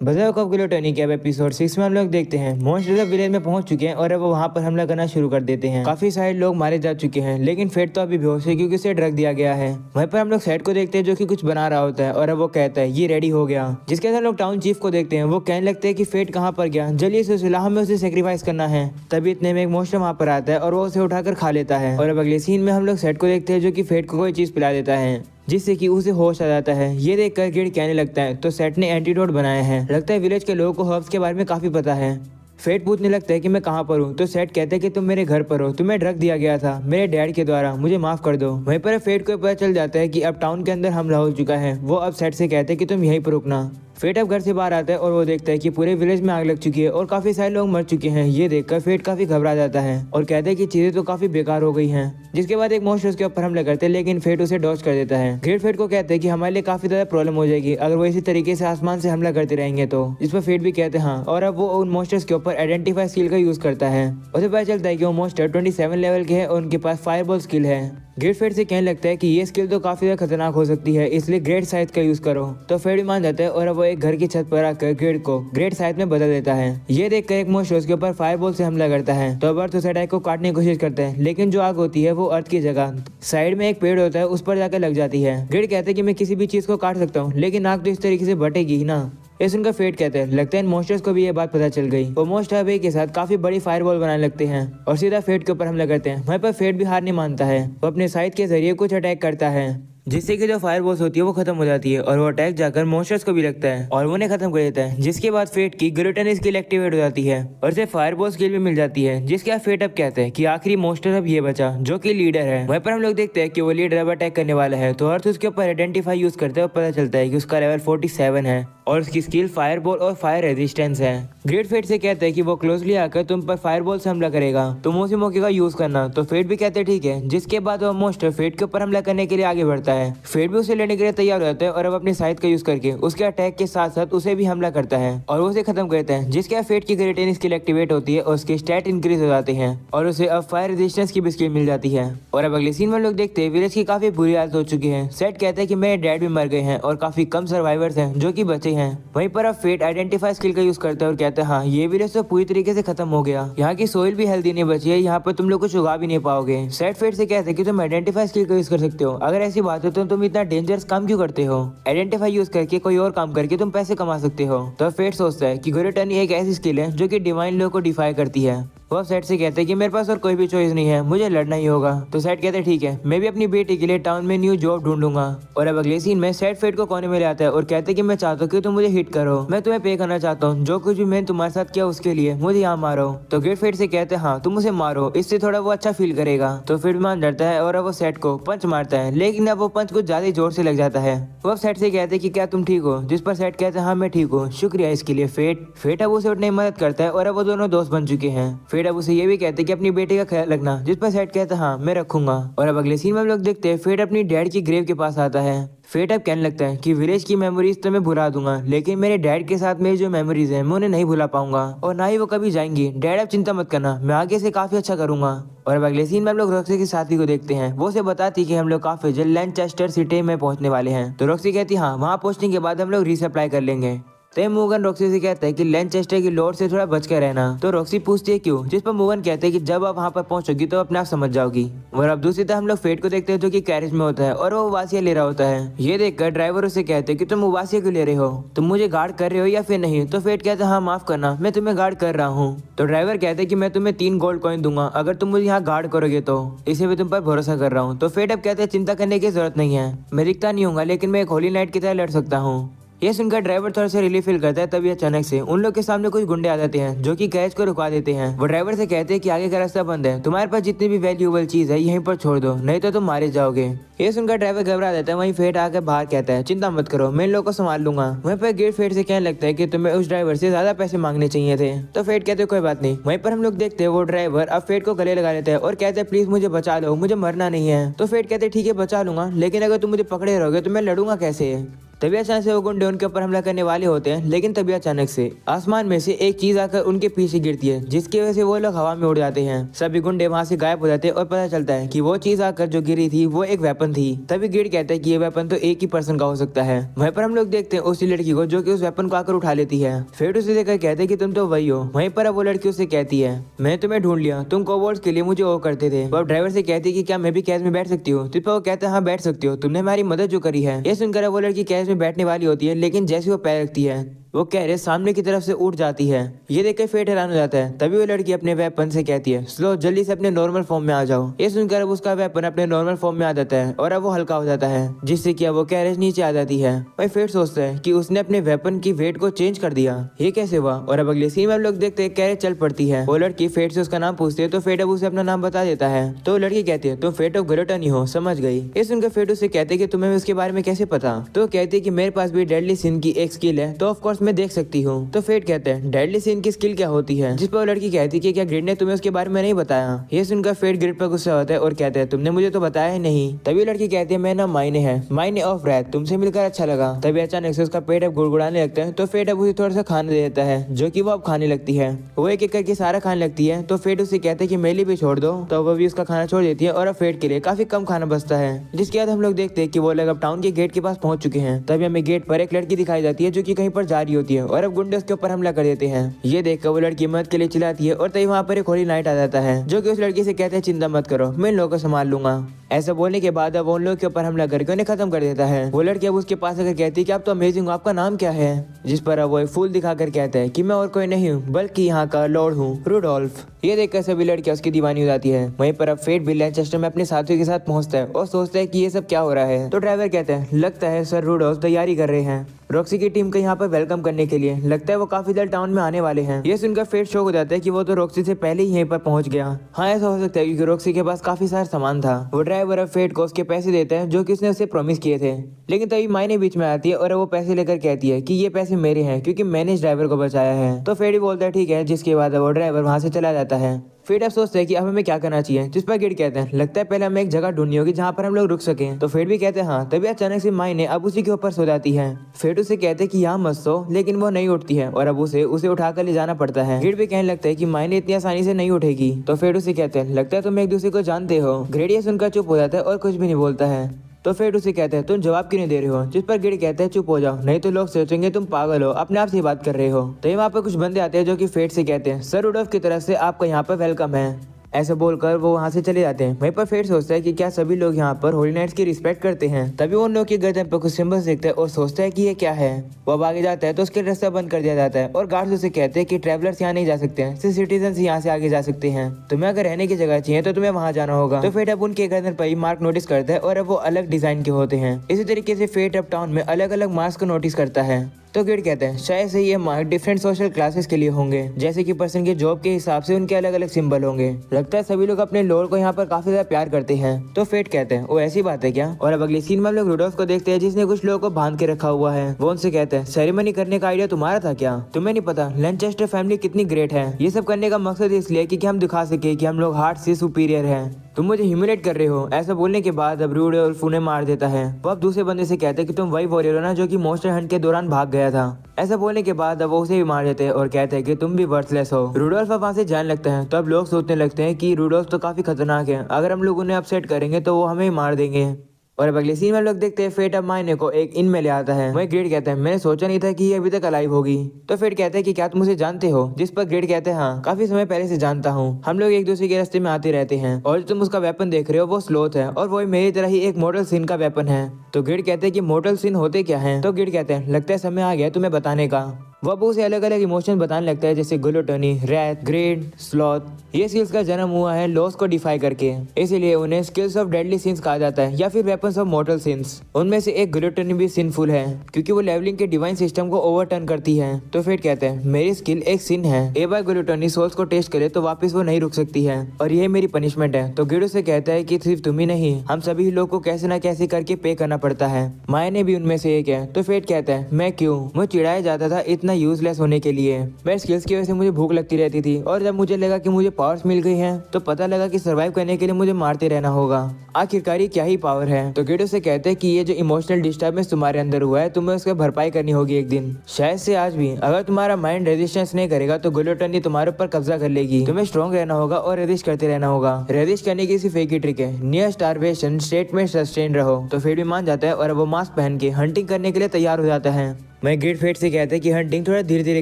बज़ार of gluttony के अब एपिसोड 6 में हम लोग देखते हैं मॉन्स्टर विलेज में पहुंच चुके हैं और अब वो वहां पर हमला करना शुरू कर देते हैं। काफी सारे लोग मारे जा चुके हैं, लेकिन फेट तो अभी बेहोश है क्योंकि उसे ड्रग दिया गया है। वहीं पर हम लोग सेट को देखते हैं जो कि कुछ बना रहा होता है और अब वो कहता है ये रेडी हो गया। जिसके बाद हम लोग टाउन चीफ को देखते हैं, वो कहने लगते हैं कि फेट कहाँ पर गया, जल्दी से सुलह में उसे सेक्रीफाइस करना है। तभी इतने में एक मॉन्स्टर वहां पर आता है और वो उसे उठाकर खा लेता है। और अब अगले सीन में हम लोग सेट को देखते हैं जो कि फेट को कोई चीज पिला देता है जिससे कि उसे होश आ जाता है। ये देखकर गिड कहने लगता है तो सेट ने एंटीडोट बनाया है। लगता है विलेज के लोगों को हर्ब्स के बारे में काफी पता है। फेट पूछने लगता है कि मैं कहाँ पर हूँ, तो सेट कहते हैं कि तुम मेरे घर पर हो, तुम्हें ड्रग दिया गया था मेरे डैड के द्वारा, मुझे माफ कर दो। वहीं पर फेट को पता चल जाता है कि अब टाउन के अंदर हमला हो चुका है। वो अब सेट से कहते हैं कि तुम यहीं पर रुकना। फेट अब घर से बाहर आता है और वो देखता है कि पूरे विलेज में आग लग चुकी है और काफी सारे लोग मर चुके हैं। ये देखकर फेट काफी घबरा जाता है और कहता है कि चीजें तो काफी बेकार हो गई हैं। जिसके बाद एक मॉन्स्टर उसके ऊपर हमला करते हैं, लेकिन फेट उसे डॉज कर देता है। ग्रेट फेट को कहते हैं कि हमारे लिए काफी ज्यादा प्रॉब्लम हो जाएगी अगर वो इसी तरीके से आसमान से हमला करते रहेंगे तो। जिस पर फेट भी कहते हैं हाँ, और अब वो उन मॉन्स्टर्स के ऊपर आइडेंटिफाई स्किल का यूज करता है। उसे पता चलता है कि वो मॉन्स्टर 27 लेवल के हैं और उनके पास फायरबॉल स्किल है। ग्रेट फेट से कहने लगता है कि ये स्किल तो काफी ज्यादा खतरनाक हो सकती है, इसलिए ग्रेट साइज का यूज करो। तो फेट भी मान जाता है और अब वो एक घर की छत पर आकर ग्रेट को ग्रेट साइज में बदल देता है। ये देखकर एक मॉन्स्टर उसके ऊपर फायरबॉल से हमला करता है। तो अब अर्थ उस अटैक को काटने की कोशिश करते हैं, लेकिन जो आग होती है वो अर्थ की जगह साइड में एक पेड़ होता है उस पर जाकर लग जाती है। ग्रेट कहते हैं कि मैं किसी भी चीज को काट सकता हूँ, लेकिन आग तो इस तरीके से बटेगी ही ना। ये सुनकर फेट कहते हैं लगता है इन मॉन्स्टर्स को भी ये बात पता चल गई। वो मॉन्स्टर अब एक के साथ काफी बड़ी फायरबॉल बनाने लगते हैं और सीधा फेट के ऊपर हमला करते हैं। वहीं पर फेट भी हार नहीं मानता है, वो अपने साइड के जरिए कुछ अटैक करता है जिससे कि जो फायरबॉल्स होती है वो खत्म हो जाती है और वो अटैक जाकर मॉन्स्टर्स को भी लगता है और उन्हें खत्म कर देता है। जिसके बाद फेट की ग्लूटन स्किल एक्टिवेट हो जाती है और उसे फायरबॉल स्किल भी मिल जाती है। जिसके बाद फेट अब कहते हैं कि आखिरी मॉन्स्टर अब ये बचा जो कि लीडर है। वहीं पर हम लोग देखते हैं कि वो लीडर अब अटैक करने वाला है, तो अर्थ उसके ऊपर आइडेंटिफाई यूज करते हैं और पता चलता है कि उसका लेवल 47 है और उसकी स्किल फायरबॉल और फायर रेजिस्टेंस है। ग्रेट फेट से कहते हैं कि वो क्लोजली आकर तुम पर फायरबॉल से हमला करेगा, तुम उसी मौके का यूज करना। तो फेट भी कहते हैं ठीक है। जिसके बाद वो मॉन्स्टर फेट के ऊपर हमला करने के लिए आगे बढ़ता है। फेट भी उसे लेने के लिए तैयार हो जाता है और अब अपनी साइड का यूज करके उसके अटैक के साथ साथ उसे भी हमला करता है और उसे खत्म करता है। जिसके बाद फेट की ग्रेटेन स्किल एक्टिवेट होती है और उसके स्टैट इंक्रीज हो जाते हैं और उसे अब फायर रेजिस्टेंस की भी स्किल मिल जाती है। और अब अगले सीन में लोग देखते हैं विलेज की काफी बुरी हालत हो चुकी है। सेट कहते हैं कि मेरे डैड भी मर गए हैं और काफी कम सर्वाइवर्स हैं जो कि बचे हैं। वहीं पर अब फेट आइडेंटिफाई स्किल का यूज करता है और कहता है हाँ, ये विलेज तो पूरी तरीके से खत्म हो गया, यहाँ की सोइल भी हेल्दी नहीं बची है, यहाँ पर तुम लोग कुछ उगा भी नहीं पाओगे। सेट फेट से कहते हैं कि तुम आइडेंटिफाई स्किल का यूज कर सकते हो, अगर ऐसी बात है तो तुम इतना डेंजरस काम क्यों करते हो। आइडेंटिफाई यूज करके कोई और काम करके तुम पैसे कमा सकते हो। तो फेट सोचता है कि ग्लूटनी एक ऐसी स्किल है जो कि डिवाइन लोगों को डिफाई करती है। वो सेट से कहते हैं कि मेरे पास और कोई भी चॉइस नहीं है, मुझे लड़ना ही होगा। तो सेट कहते हैं ठीक है, मैं भी अपनी बेटी के लिए टाउन में न्यू जॉब ढूंढूंगा। और अब अगले सीन में सेट फेट को कोने में ले आता है और कहते हैं कि मैं चाहता हूँ कि तुम मुझे हिट करो, मैं तुम्हें पे करना चाहता हूँ, जो कुछ भी मैंने तुम्हारे साथ किया उसके लिए मुझे यहाँ मारो। तो ग्रेट फेट से कहते हैं हाँ, तुम उसे मारो, इससे थोड़ा वो अच्छा फील करेगा। तो फेट मान जाता है और अब वो सेट को पंच मारता है, लेकिन अब वो पंच कुछ ज्यादा जोर से लग जाता है। वो अब सेट से कहते हैं कि क्या तुम ठीक हो, जिस पर सेट कहते हैं हाँ मैं ठीक हूँ, शुक्रिया इसके लिए फेट अब उसे उठने में मदद करता है और अब वो दोनों दोस्त बन चुके हैं। फेट अब उसे ये भी कहते हैं कि अपनी बेटी का ख्याल रखना, जिस पर सेट कहता है हाँ मैं रखूंगा। और अब अगले सीन में हम लोग देखते हैं फेट अपनी डैड की ग्रेव के पास आता है। फेट अब कहने लगता है कि विलेज की मेमोरीज तो मैं भुला दूंगा, लेकिन मेरे डैड के साथ मेरी जो मेमोरीज हैं मैं उन्हें नहीं भुला पाऊंगा और ना ही वो कभी जाएंगी। डैड अब चिंता मत करना, मैं आगे से काफी अच्छा करूंगा। और अब अगले सीन में हम लोग रॉक्सी की साथी को देखते हैं। वो से बताती कि हम लोग काफी जल्द लैनचेस्टर सिटी में पहुंचने वाले हैं। तो रॉक्सी कहती हाँ, वहाँ पहुंचने के बाद हम लोग रीसप्लाई कर लेंगे। तो मोगन रॉक्सी से कहता है कि लैनचेस्टर की लॉर्ड से थोड़ा बच कर रहना। तो रॉक्सी पूछती है क्यों, जिस पर मोगन कहते हैं कि जब आप वहाँ पर पहुंचोगी तो अपने आप समझ जाओगी। और अब दूसरी तरफ हम लोग फेट को देखते हैं जो कि कैरेज में होता है और वो उबासियाँ ले रहा होता है। ये देखकर ड्राइवर उसे कहते हैं कि तुम उबासियाँ क्यों ले रहे हो, तुम मुझे गार्ड कर रहे हो या फिर नहीं। तो फेट कहता है हाँ माफ करना, मैं तुम्हें गार्ड कर रहा हूँ। तो ड्राइवर कहते हैं कि मैं तुम्हें 3 गोल्ड कॉइन दूंगा अगर तुम मुझे यहाँ गार्ड करोगे, तो इसे भी तुम पर भरोसा कर रहा हूँ। तो फेट अब कहते हैं चिंता करने की जरूरत नहीं है, मैं दिखता नहीं हूँ लेकिन मैं एक होली नाइट की तरह लड़ सकता हूँ। ये सुनकर ड्राइवर थोड़ा सा रिलीफ फील करता है। तभी अचानक से उन लोग के सामने कुछ गुंडे आ जाते हैं जो कि कैच को रुका देते हैं। वो ड्राइवर से कहते हैं कि आगे का रास्ता बंद है, तुम्हारे पास जितनी भी वैल्यूएबल चीज है यहीं पर छोड़ दो, नहीं तो तुम मारे जाओगे। ये सुनकर ड्राइवर घबरा जाता है। वहीं फेट आकर बाहर कहता है चिंता मत करो, मैं इन लोगों को संभाल लूंगा। वहीं पर गेट फेट से कहने लगता है कि तुम्हें उस ड्राइवर से ज्यादा पैसे मांगने चाहिए थे। तो फेट कहते हैं कोई बात नहीं। वहीं पर हम लोग देखते हैं वो ड्राइवर अब फेट को गले लगा लेता है और कहते हैं प्लीज मुझे बचा लो, मुझे मरना नहीं है। तो फेट कहते हैं ठीक है बचा लूंगा, लेकिन अगर तुम मुझे पकड़े रहोगे तो मैं लड़ूंगा कैसे। तभी अचानक से वो गुंडे उनके ऊपर हमला करने वाले होते हैं, लेकिन तभी अचानक से आसमान में से एक चीज आकर उनके पीछे गिरती है, जिसकी वजह से वो लोग हवा में उड़ जाते हैं। सभी गुंडे वहाँ से गायब हो जाते हैं और पता चलता है कि वो चीज आकर जो गिरी थी वो एक वेपन थी। तभी गिड कहता है कि ये वेपन तो एक ही पर्सन का हो सकता है। वहीं पर हम लोग देखते हैं उसी लड़की को जो कि उस वेपन को आकर उठा लेती है। फिर उसे देखकर कहते हैं कि तुम तो वही हो। वहीं पर अब वो लड़की उससे कहती है मैं तुम्हें ढूंढ लिया, तुम कोबोल्ड्स के लिए मुझे वो करते थे। वो ड्राइवर से कहती है कि क्या मैं भी कैद में बैठ सकती हूँ। जिस पर वो कहता है हाँ बैठ सकती हो, तुमने हमारी मदद जो करी है। ये सुनकर वो लड़की कैद में बैठने वाली होती है, लेकिन जैसे वो पैर रखती है वो कैरेज सामने की तरफ से उठ जाती है। ये देखकर फेट हैरान हो जाता है। तभी वो लड़की अपने वेपन से कहती है स्लो, जल्दी से अपने नॉर्मल फॉर्म में आ जाओ। ये सुनकर अब उसका वेपन अपने नॉर्मल फॉर्म में आ जाता है और अब वो हल्का हो जाता है, जिससे कि अब वो कैरेज नीचे आ जाती है। वही फेट सोचता है कि उसने अपने वेपन की वेट को चेंज कर दिया, ये कैसे हुआ। और अब अगले सीन में हम लोग देखते हैं कैरेज चल पड़ती है। वो लड़की फेट से उसका नाम पूछती है तो फेट अब उसे अपना नाम बता देता है। तो वो लड़की कहती है तुम फेट ऑफ ग्लूटनी हो, समझ गई। ये सुनकर फेट उससे कहते हैं कि तुम्हें उसके बारे में कैसे पता। तो कहती है कि मेरे पास भी डेडली सिन की एक स्किल है, तो ऑफ कोर्स मैं देख सकती हूँ। तो फेट कहते हैं डेडली सिन की स्किल क्या होती है। जिस पर वो लड़की कहती है कि क्या ग्रिड ने तुम्हें उसके बारे में नहीं बताया। ये सुनकर फेट ग्रिड पर गुस्सा होता है और कहते हैं तुमने मुझे तो बताया ही नहीं। तभी लड़की कहती है मैं ना मायने है, मायने ऑफ रैथ, तुमसे मिलकर अच्छा लगा। तभी अचानक से उसका पेट अब गुड़गुड़ाने लगता है। तो फेट अब उसे थोड़ा सा खाने दे देता है, जो कि वो अब खाने लगती है। वो एक एक करके सारा खाने लगती है। तो फेट उसे कहते हैं कि मेरे लिए भी छोड़ दो। तो वो भी उसका खाना छोड़ देती है और अब फेट के लिए काफी कम खाना बचता है। जिसके बाद हम लोग देखते हैं कि वो लोग अब टाउन के गेट के पास पहुंच चुके हैं। तभी हमें गेट पर एक लड़की दिखाई जाती है जो कि कहीं पर जा रही होती है और अब गुंडे उसके ऊपर हमला कर देते हैं। ये देखकर वो लड़की मदद के लिए चिल्लाती है और तभी वहाँ पर एक होली नाइट आ जाता है, जो कि उस लड़की से कहते हैं चिंता मत करो, मैं इन लोगों को संभाल लूंगा। ऐसा बोलने के बाद अब उन लोगों के ऊपर हमला करके उन्हें खत्म कर देता है। वो लड़की अब उसके पास आकर कहती है कि आप तो अमेजिंग हो, आपका नाम क्या है। जिस पर अब वो एक फूल दिखाकर कहता है कि मैं और कोई नहीं हूँ बल्कि यहाँ का लॉर्ड हूँ, रूडोल्फ। ये देखकर सभी लड़कियां उसकी दीवानी हो जाती है। वहीं पर अब फेट भी लैनचेस्टर में अपने साथियों के साथ पहुंचता है और सोचता है कि ये सब क्या हो रहा है। तो ड्राइवर कहता है लगता है सर रूडोल्फ तैयारी कर रहे हैं रॉक्सी की टीम को यहाँ पर वेलकम करने के लिए, लगता है वो काफी जल्द टाउन में आने वाले हैं। ये सुनकर फेट शॉक हो जाता है कि वो तो रॉक्सी से पहले ही यहीं पर पहुंच गया। हाँ ऐसा हो सकता है क्योंकि रॉक्सी के पास काफी सारा सामान था। वो ड्राइवर अब फेट को उसके पैसे देता है जो कि उसने उसे प्रॉमिस किए थे, लेकिन तभी मायने बीच में आती है और वो पैसे लेकर कहती है कि ये पैसे मेरे हैं क्योंकि मैंने इस ड्राइवर को बचाया है। तो फेट भी बोलता है ठीक है, जिसके बाद वो ड्राइवर वहाँ से चला जाता है। फेट अब सोचते हैं कि अब हमें क्या करना चाहिए। जिस पर गिड कहते हैं लगता है पहले हमें एक जगह ढूंढनी होगी जहाँ पर हम लोग रुक सकें। तो फेट भी कहते हैं हाँ। तभी अचानक से मायने अब उसी के ऊपर सो जाती है। फेट उसे कहते हैं कि यहाँ मत सो, लेकिन वो नहीं उठती है और अब उसे उठाकर ले जाना पड़ता है। गिड भी कहने लगता है कि मायने इतनी आसानी से नहीं उठेगी। तो फेट उसे कहते हैं लगता है तुम एक दूसरे को जानते हो। ग्रेड ये सुनकर चुप हो जाता है और कुछ भी नहीं बोलता है। तो फेट उसे कहते हैं तुम जवाब क्यों नहीं दे रहे हो। जिस पर गिड कहते हैं चुप हो जाओ, नहीं तो लोग सोचेंगे तुम पागल हो, अपने आप से बात कर रहे हो। तो वहाँ पर कुछ बंदे आते हैं जो कि फेट से कहते हैं सर रूडोल्फ की तरफ से आपका यहाँ पर वेलकम है। ऐसे बोलकर वो वहाँ से चले जाते हैं। वहीं पर फेट सोचता है कि क्या सभी लोग यहाँ पर होली नाइट्स की रिस्पेक्ट करते हैं। तभी उन लोगों की गर्दन पर कुछ सिंबल्स देखता है और सोचता है कि ये क्या है। वो अब आगे जाता है तो उसके रास्ता बंद कर दिया जाता है और गार्ड्स उसे कहते हैं कि ट्रैवलर्स यहाँ नहीं जा सकते हैं, सिर्फ सिटीजन यहाँ से आगे जा सकते हैं। तुम्हें अगर रहने की जगह चाहिए तो तुम्हें वहाँ जाना होगा। तो फेट अब उनके गर्दन पर ही मार्क नोटिस करता है और अब वो अलग डिजाइन के होते हैं। इसी तरीके से फेट अब टाउन में अलग अलग मार्क्स को नोटिस करता है। तो गिड कहते हैं शायद से ये मार्क डिफरेंट सोशल क्लासेस के लिए होंगे, जैसे कि पर्सन के जॉब के हिसाब से उनके अलग अलग सिंबल होंगे। लगता है सभी लोग अपने लॉर्ड को यहाँ पर काफी ज्यादा प्यार करते हैं। तो फेट कहते हैं वो ऐसी बात है क्या। और अब अगली सीन में हम लोग रूडोल्फ को देखते हैं जिसने कुछ लोगों को बांध के रखा हुआ है। वो उनसे कहते हैं सेरेमनी करने का आइडिया तुम्हारा था क्या, तुम्हें नहीं पता लैनचेस्टर फैमिली कितनी ग्रेट है। ये सब करने का मकसद इसलिए कि हम दिखा सके कि हम लोग हार्ट से सुपीरियर हैं। तुम मुझे ह्यूमिलेट कर रहे हो। ऐसा बोलने के बाद अब रूडोल्फ उन्हें मार देता है। वो अब दूसरे बंदे से कहते हैं कि तुम वही वॉरियर हो ना जो कि मॉन्स्टर हंट के दौरान भाग गया था। ऐसा बोलने के बाद अब वो उसे भी मार देते हैं और कहते हैं कि तुम भी वर्थलेस हो। रूडोल्फ अब वहाँ से जाने लगता है। तो अब लोग सोचने लगते हैं कि रूडोल्फ तो काफी खतरनाक है, अगर हम लोग उन्हें अपसेट करेंगे तो वो हमें ही मार देंगे। और अब अगले सीन में लोग देखते हैं फेट अब मायने को एक इन में ले आता है। वही ग्रेड कहता है मैंने सोचा नहीं था कि ये अभी तक अलाइव होगी। तो फेट कहता है कि क्या तुम उसे जानते हो। जिस पर ग्रेड कहते हैं हाँ, काफी समय पहले से जानता हूँ, हम लोग एक दूसरे के रास्ते में आते रहते हैं। और जो तुम उसका वेपन देख रहे हो वो स्लोथ है और वो मेरी तरह ही एक मॉडल सिन का वेपन है। तो ग्रेड कहते हैं कि मॉडल सिन होते क्या है। तो ग्रेड कहते हैं लगता है समय आ गया तुम्हें बताने का। वो अब उसे अलग अलग इमोशन बताने लगता है जैसे ग्लूटनी, रैथ, ग्रेड, स्लॉथ। ये स्किल्स का जन्म हुआ है लॉस को डिफाई करके, इसीलिए उन्हें स्किल्स ऑफ डेडली सिंस कहा जाता है या फिर वेपन्स ऑफ मॉर्टल सिंस। उनमें से एक ग्लूटनी भी सिनफुल है क्योंकि वो लेवलिंग के डिवाइन सिस्टम को ओवरटर्न करती है। तो फेट कहते हैं मेरी स्किल एक सिन है, एक बार ग्लूटनी सोल्स को टेस्ट करे तो वापस वो नहीं रुक सकती है और ये मेरी पनिशमेंट है। तो गिडो से कहता है कि सिर्फ तुम ही नहीं, हम सभी लोग को कैसे न कैसे करके पे करना पड़ता है। मायने भी उनमें से एक है। तो फेट कहता है मैं क्यों, मुझे चिढ़ाया जाता था इतना यूजलेस होने के लिए। मेरे स्किल्स की वजह से मुझे भूख लगती रहती थी और जब मुझे लगा कि मुझे पावर्स मिल गई हैं तो पता लगा कि सर्वाइव करने के लिए मुझे मारते रहना होगा। आखिरकार क्या ही पावर है। तो गिड उसे कहते हैं कि ये जो इमोशनल डिस्टर्बेंस तुम्हारे अंदर हुआ है तुम्हें उसका भरपाई करनी होगी एक दिन, शायद से आज भी। अगर तुम्हारा माइंड रेजिस्टेंस नहीं करेगा तो ग्लूटनी तुम्हारे ऊपर कब्जा कर लेगी। तुम्हें स्ट्रॉन्ग रहना होगा और रेजिस्ट करते रहना होगा। रेजिस्ट करने की सिर्फ एक ही ट्रिक है, नियर स्टारवेशन स्टेट में सस्टेन रहो। तो फेट भी मान जाता है और वो मास्क पहन के हंटिंग करने के लिए तैयार हो जाता है। मैं गिड फेट से कहते हैं कि हंटिंग थोड़ा धीरे धीरे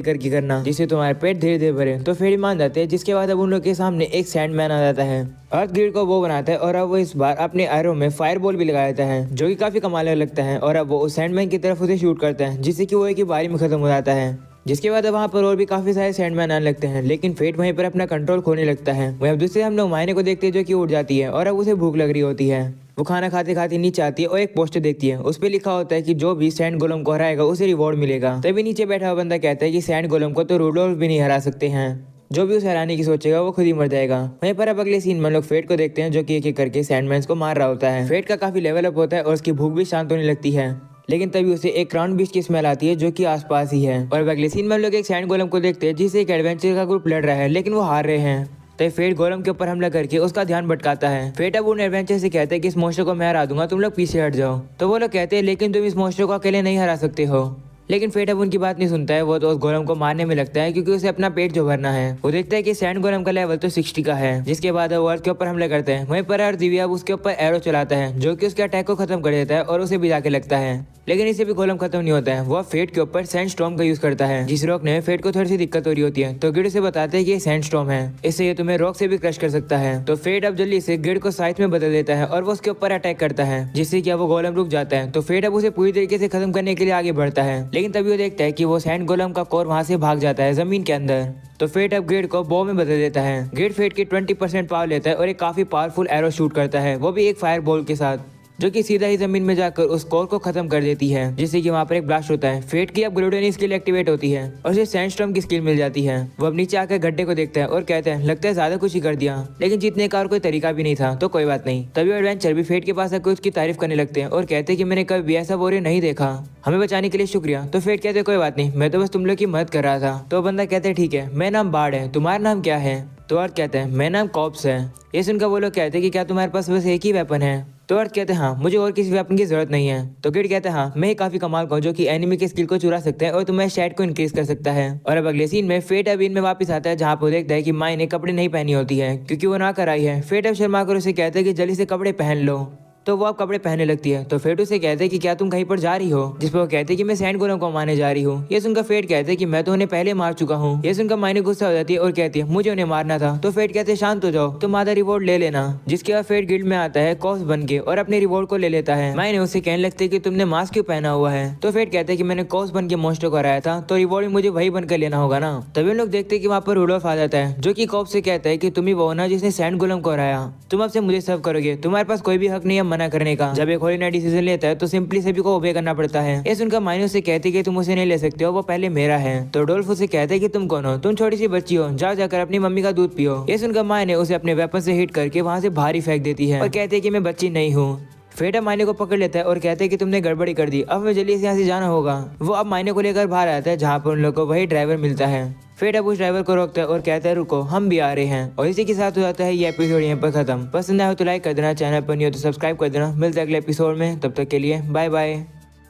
करके करना जिससे तुम्हारे पेट धीरे धीरे भरे। तो फेट मान जाते हैं, जिसके बाद अब उन लोग के सामने एक सैंडमैन आ जाता है। अर्थ गिड को वो बनाता है और अब वो इस बार अपने एरो में फायरबॉल भी लगा देता है जो कि काफी कमाल लगता है और अब वो उस सैंडमैन की तरफ उसे शूट करता है जिससे कि वो एक ही बारी में खत्म हो जाता है। जिसके बाद वहाँ पर और भी काफी सारे सैंडमैन आने लगते हैं लेकिन फेट वहीं पर अपना कंट्रोल खोने लगता है। वहीं अब दूसरे हम लोग मायने को देखते हैं जो कि उड़ जाती है और अब उसे भूख लग रही होती है। वो खाना खाते खाते नीचे आती है और एक पोस्टर देखती है। उस पर लिखा होता है कि जो भी सैंड गोलम को हराएगा उसे रिवॉर्ड मिलेगा। तभी नीचे बैठा हुआ बंदा कहता है कि सैंड गोलम को तो रूडोल्फ भी नहीं हरा सकते हैं, जो भी उसे हराने की सोचेगा वो खुद ही मर जाएगा। वहीं पर अब अगले सीन में लोग फेट को देखते हैं जो कि एक एक करके सैंडमैन्स को मार रहा होता है। फेट का काफी लेवल अप होता है और उसकी भूख भी शांत होने लगती है, लेकिन तभी उसे एक क्राउन बीस्ट की स्मेल आती है जो कि आसपास ही है। और अगले सीन में हम लोग एक सैंड गोलम को देखते हैं जिसे एक एडवेंचर का ग्रुप लड़ रहा है लेकिन वो हार रहे हैं। तो फेट गोलम के ऊपर हमला करके उसका ध्यान भटकाता है। फेट अब उन एडवेंचर से कहते हैं कि इस मॉन्स्टर को मैं हरा दूंगा, तुम लोग पीछे हट जाओ। तो वो लोग कहते हैं लेकिन तुम इस मॉन्स्टर को अकेले नहीं हरा सकते हो। लेकिन फेट अब उनकी बात नहीं सुनता है। वो तो उस गोलम को मारने में लगता है क्योंकि उसे अपना पेट जो भरना है। वो देखता है कि सैंड गोलम का लेवल तो 60 का है। जिसके बाद वो अर्थ के ऊपर हमला करते हैं। वहीं पर अर्थ दिव्या उसके ऊपर एरो चलाता है जो कि उसके अटैक को खत्म कर देता है और उसे भी जाके लगता है। लेकिन इसे भी गोलम खत्म नहीं होता है। वो फेट के ऊपर सैंड स्टॉर्म का यूज करता है जिस रॉक ने फेट को थोड़ी सी दिक्कत हो रही होती है। तो गिड से बताते हैं कि ये सैंड स्टॉर्म है, इससे ये तुम्हें रॉक से भी क्रश कर सकता है। तो फेट अब जल्दी से गिड को साइज में बदल देता है और वो उसके ऊपर अटैक करता है जिससे कि वो गोलम रुक जाता है। तो फेट अब उसे पूरी तरीके से खत्म करने के लिए आगे बढ़ता है। लेकिन तभी वो देखता है कि वो सैंड गोलम का कोर वहां से भाग जाता है जमीन के अंदर। तो फेट अब गिड को बॉ में बदल देता है। गिड फेट की 20% पावर लेता है और एक काफी पावरफुल एरो शूट करता है, वो भी एक फायर बॉल के साथ, जो कि सीधा ही जमीन में जाकर उस कोर को खत्म कर देती है जिससे कि वहाँ पर एक ब्लास्ट होता है। फेट की अब ग्लूटनी स्किल एक्टिवेट होती है और उसे सैंडस्टॉर्म की स्किल मिल जाती है। वो अब नीचे आकर गड्ढे को देखता है और कहते हैं लगता है ज्यादा कुछ ही कर दिया, लेकिन जीतने का और कोई तरीका भी नहीं था तो कोई बात नहीं। तभी एडवेंचर भी फेट के पास आकर उसकी तारीफ करने लगते हैं और कहते हैं कि मैंने कभी भी ऐसा वॉरियर नहीं देखा, हमें बचाने के लिए शुक्रिया। तो फेट कहते कोई बात नहीं, मैं तो बस तुम लोग की मदद कर रहा था। तो बंदा कहते हैं ठीक है, मेरा नाम बार्ड है, तुम्हारा नाम क्या है? तो अर्थ कहते हैं मेरा नाम कॉप्स है। ये सुनकर वो लोग कहते हैं कि क्या तुम्हारे पास बस एक ही वेपन है? तो अर्थ कहते हैं हाँ, मुझे और किसी वेपन की जरूरत नहीं है। तो गिड कहते हैं हाँ, मैं ही काफी कमाल का हूँ जो कि एनिमी के स्किल को चुरा सकता है और तुम्हारे स्टैट को इंक्रीज कर सकता है। और अब अगले सीन में फेट अब इनमें वापस आता है जहाँ पर देखता है कि माई ने कपड़े नहीं पहनी होती है क्योंकि वो ना कर आई है। फेट अब शर्मा कर उसे कहते हैं कि जल्दी से कपड़े पहन लो। तो वो अब कपड़े पहनने लगती है। तो फेट उसे कहते हैं कि क्या तुम कहीं पर जा रही हो? जिस पर वो कहते हैं कि मैं सैंड गोलम को मारने जा रही हूँ। ये सुनकर फेट कहते हैं कि मैं तो उन्हें पहले मार चुका हूँ। ये सुनकर मायने गुस्सा हो जाती है और कहती है मुझे उन्हें मारना था। तो फेट कहते हैं शांत हो जाओ, तुम आधा रिवॉर्ड ले लेना। जिसके बाद फेट गिल्ड में आता है कॉप्स बन के और अपने रिवॉर्ड को ले लेता है। मायने उसे कहने लगते है कि तुमने मास्क क्यों पहना हुआ है? तो फेट कहते हैं कि मैंने कॉप्स बन के मॉन्स्टर को हराया था तो रिवॉर्ड मुझे वही बनकर लेना होगा ना। तभी हम लोग देखते हैं कि वहाँ पर रूडोल्फ आ जाता है जो कि कॉप्स से कहता है कि तुम ही वो ना जिसने सैंड गोलम को हराया, तुम अब से मुझे सर्व करोगे, तुम्हारे पास कोई भी हक नहीं है मना करने का। जब एक होलीना डिसीजन लेता है तो सिंपली सभी को ओबे करना पड़ता है। ये सुनकर मायने उसे कहती है कि तुम उसे नहीं ले सकते हो, वो पहले मेरा है। तो डोल्फ उसे कहते हैं कि तुम कौन हो? तुम छोटी सी बच्ची हो, जाओ जाकर अपनी मम्मी का दूध पियो। ये सुनकर मायने उसे अपने वेपन से हिट करके वहां से भारी फेंक देती है और कहती है कि मैं बच्ची नहीं हूँ। फेट अब मायने को पकड़ लेता है और कहते हैं कि तुमने गड़बड़ी कर दी, अब हमें जल्दी से यहाँ से जाना होगा। वो अब मायने को लेकर बाहर आता है जहाँ पर उन लोगों को वही ड्राइवर मिलता है। फेट अब उस ड्राइवर को रोकता है और कहता है रुको, हम भी आ रहे हैं। और इसी के साथ हो जाता है ये एपिसोड यहाँ पर खत्म। पसंद आए तो लाइक कर देना, चैनल पर नहीं हो तो सब्सक्राइब कर देना। मिलते हैं अगले एपिसोड में, तब तक के लिए बाय बाय।